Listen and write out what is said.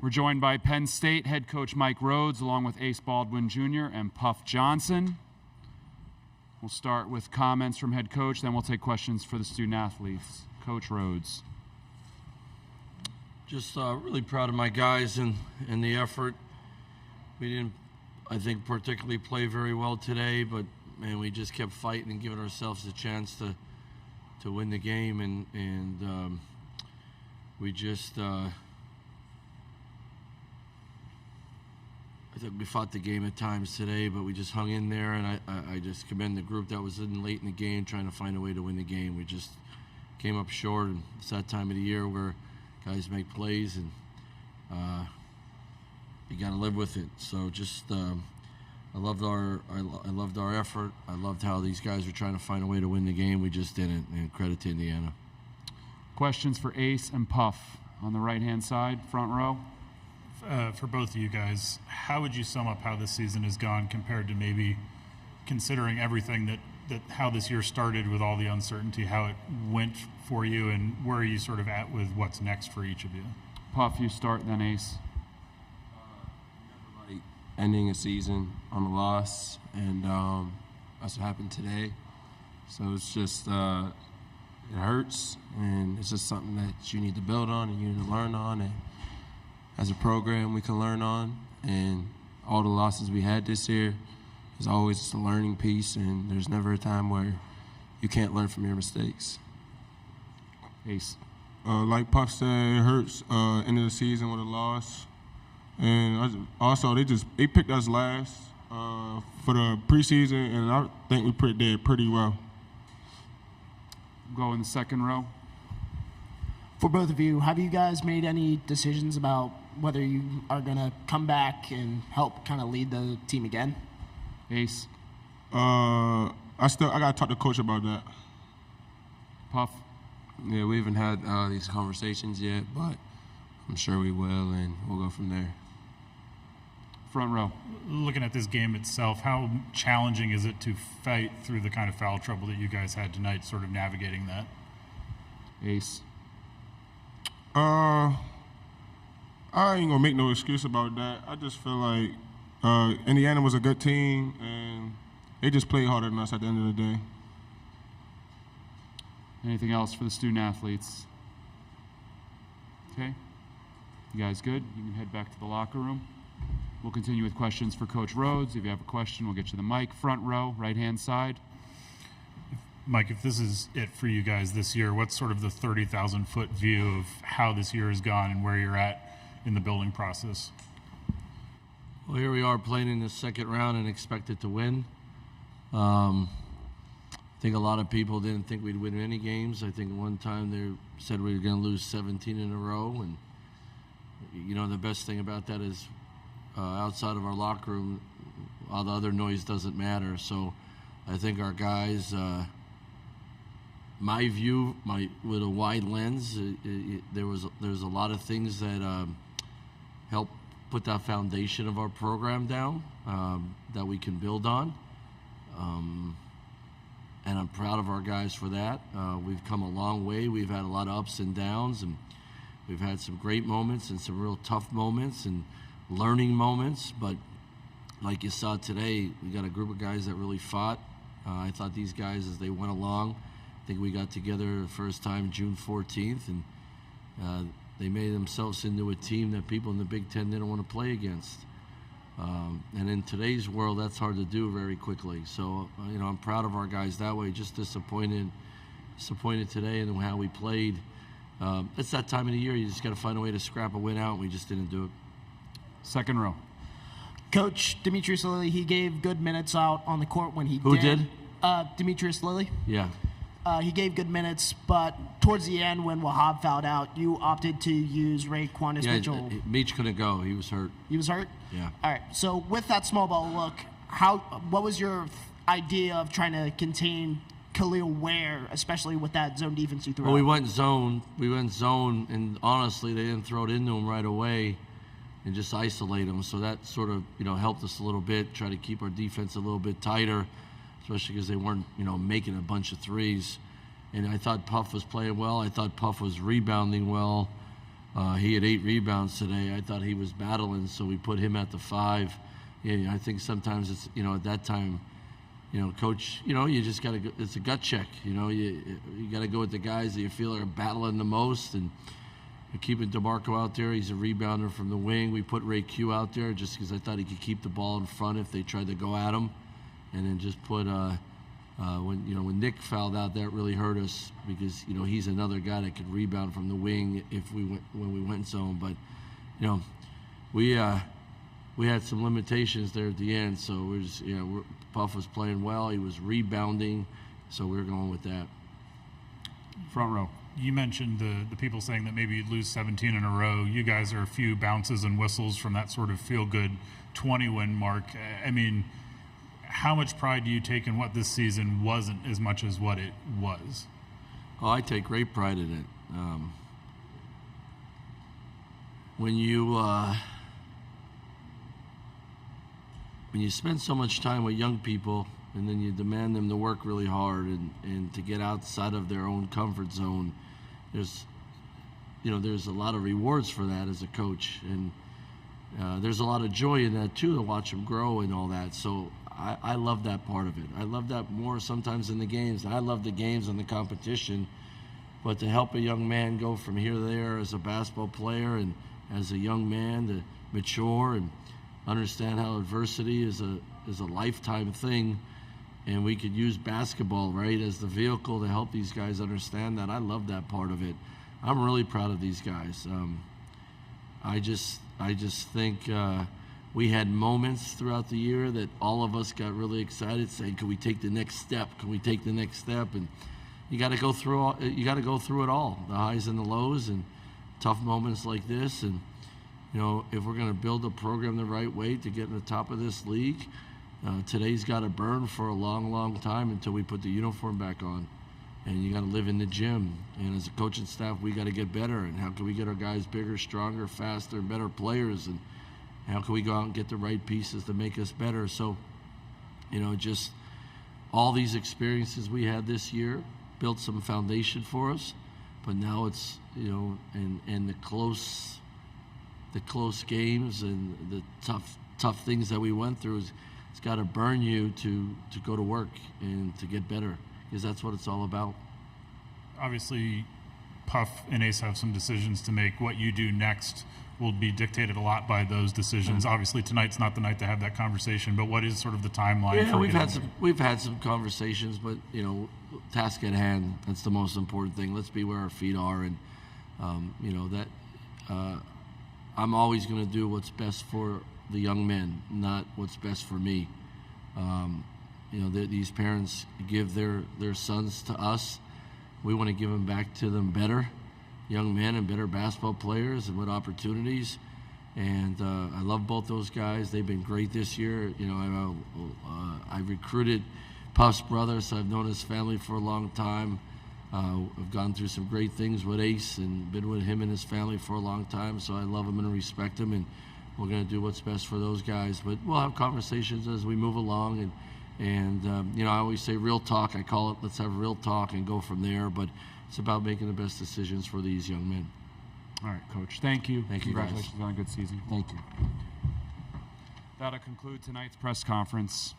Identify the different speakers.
Speaker 1: We're joined by Penn State head coach Mike Rhoades, along with Ace Baldwin Jr. and Puff Johnson. We'll start with comments from head coach, then we'll take questions for the student athletes. Coach Rhoades.
Speaker 2: Just really proud of my guys and the effort. We didn't, I think, particularly play very well today, but man, we just kept fighting and giving ourselves a chance to win the game, and we just. I think we fought the game at times today, but we just hung in there, and I just commend the group that was in late in the game trying to find a way to win the game. We just came up short, and it's that time of the year where guys make plays, and you got to live with it. So just I loved our effort. I loved how these guys were trying to find a way to win the game. We just didn't, and credit to Indiana.
Speaker 1: Questions for Ace and Puff on the right-hand side, front row.
Speaker 3: For both of you guys, how would you sum up how this season has gone compared to maybe considering everything that how this year started with all the uncertainty, how it went for you, and where are you sort of at with what's next for each of you?
Speaker 1: Puff, you start, then Ace.
Speaker 4: Like ending a season on a loss, and that's what happened today. So it's just it hurts, and it's just something that you need to build on and you need to learn on, and as a program we can learn on. And all the losses we had this year is always just a learning piece, and there's never a time where you can't learn from your mistakes.
Speaker 1: Ace.
Speaker 5: Like Puff said, it hurts end of the season with a loss. And also they picked us last for the preseason, and I think we did pretty well.
Speaker 1: Go in the second row.
Speaker 6: For both of you, have you guys made any decisions about whether you are going to come back and help kind of lead the team again?
Speaker 1: Ace.
Speaker 5: I got to talk to coach about that.
Speaker 1: Puff.
Speaker 4: Yeah, we haven't had these conversations yet, but I'm sure we will, and we'll go from there.
Speaker 1: Front row.
Speaker 3: Looking at this game itself, how challenging is it to fight through the kind of foul trouble that you guys had tonight, sort of navigating that?
Speaker 1: Ace.
Speaker 5: I ain't gonna make no excuse about that. I just feel like Indiana was a good team, and they just played harder than us at the end of the day.
Speaker 1: Anything else for the student athletes? Okay. You guys good? You can head back to the locker room. We'll continue with questions for Coach Rhoades. If you have a question, we'll get you the mic. Front row, right-hand side.
Speaker 3: Mike, if this is it for you guys this year, what's sort of the 30,000-foot view of how this year has gone and where you're at in the building process?
Speaker 2: Well, here we are playing in the second round and expected to win. I think a lot of people didn't think we'd win any games. I think one time they said we were going to lose 17 in a row. And, you know, the best thing about that is outside of our locker room, all the other noise doesn't matter. So I think our guys, my view, with a wide lens, there's a lot of things that help put that foundation of our program down that we can build on. And I'm proud of our guys for that. We've come a long way. We've had a lot of ups and downs, and we've had some great moments and some real tough moments and learning moments. But like you saw today, we got a group of guys that really fought. I thought these guys, as they went along, I think we got together the first time June 14th, and they made themselves into a team that people in the Big Ten didn't want to play against. And in today's world, that's hard to do very quickly. So, you know, I'm proud of our guys that way. Just disappointed today in how we played. It's that time of the year. You just got to find a way to scrap a win out, and we just didn't do it.
Speaker 1: Second row.
Speaker 6: Coach Demetrius Lilly, he gave good minutes out on the court when he
Speaker 2: Who did?
Speaker 6: Demetrius Lilly.
Speaker 2: Yeah.
Speaker 6: He gave good minutes, but towards the end when Wahab fouled out, you opted to use Ray Quantis Mitchell.
Speaker 2: Meach couldn't go. He was hurt.
Speaker 6: He was hurt?
Speaker 2: Yeah.
Speaker 6: All right. So with that small ball look, what was your idea of trying to contain Khalil Ware, especially with that zone defense you threw out?
Speaker 2: Well, we went zone, and honestly, they didn't throw it into him right away and just isolate him. So that sort of, you know, helped us a little bit, try to keep our defense a little bit tighter, especially because they weren't, you know, making a bunch of threes. And I thought Puff was playing well. I thought Puff was rebounding well. He had 8 rebounds today. I thought he was battling, so we put him at the 5. Yeah, I think sometimes it's, at that time, coach, you just got to go. It's a gut check. You got to go with the guys that you feel are battling the most, and you're keeping DeMarco out there. He's a rebounder from the wing. We put Ray Q out there just because I thought he could keep the ball in front if they tried to go at him, and then just put when Nick fouled out, that really hurt us because he's another guy that could rebound from the wing when we went zone. But we had some limitations there at the end, so we're just Puff was playing well. He was rebounding, so we're going with that.
Speaker 1: Front row.
Speaker 3: You mentioned the people saying that maybe you'd lose 17 in a row. You guys are a few bounces and whistles from that sort of feel-good 20-win mark. I mean, how much pride do you take in what this season wasn't as much as what it was?
Speaker 2: Oh, I take great pride in it. When you spend so much time with young people and then you demand them to work really hard and to get outside of their own comfort zone, there's a lot of rewards for that as a coach, and there's a lot of joy in that too, to watch them grow and all that. So I love that part of it. I love that more sometimes in the games. I love the games and the competition, but to help a young man go from here to there as a basketball player and as a young man to mature and understand how adversity is a lifetime thing, and we could use basketball, right, as the vehicle to help these guys understand that. I love that part of it. I'm really proud of these guys. I just think we had moments throughout the year that all of us got really excited, saying, "Can we take the next step? Can we take the next step?" And you got to go through it all, the highs and the lows, and tough moments like this. And if we're going to build a program the right way to get in the top of this league, today's got to burn for a long, long time until we put the uniform back on. And you got to live in the gym. And as a coaching staff, we got to get better. And how can we get our guys bigger, stronger, faster, and better players? And how can we go out and get the right pieces to make us better? So, just all these experiences we had this year built some foundation for us. But now it's, and the close games and the tough things that we went through, it's got to burn you to go to work and to get better, because that's what it's all about.
Speaker 3: Obviously, Puff and Ace have some decisions to make. What you do next will be dictated a lot by those decisions. Obviously, tonight's not the night to have that conversation, but what is sort of the timeline?
Speaker 2: Yeah,
Speaker 3: for
Speaker 2: we've had some conversations, but task at hand, that's the most important thing. Let's be where our feet are, and I'm always going to do what's best for the young men, not what's best for me. These parents give their sons to us. We want to give them back to them better young men and better basketball players and with opportunities. And I love both those guys. They've been great this year. I recruited Puff's brother, so I've known his family for a long time. I've gone through some great things with Ace and been with him and his family for a long time, so I love him and respect him, and we're going to do what's best for those guys. But we'll have conversations as we move along, and I always say real talk. I call it, let's have real talk and go from there, but it's about making the best decisions for these young men.
Speaker 1: All right, Coach. Thank you.
Speaker 2: Thank you, guys.
Speaker 1: Congratulations on a good season.
Speaker 2: Thank you.
Speaker 1: That'll conclude tonight's press conference.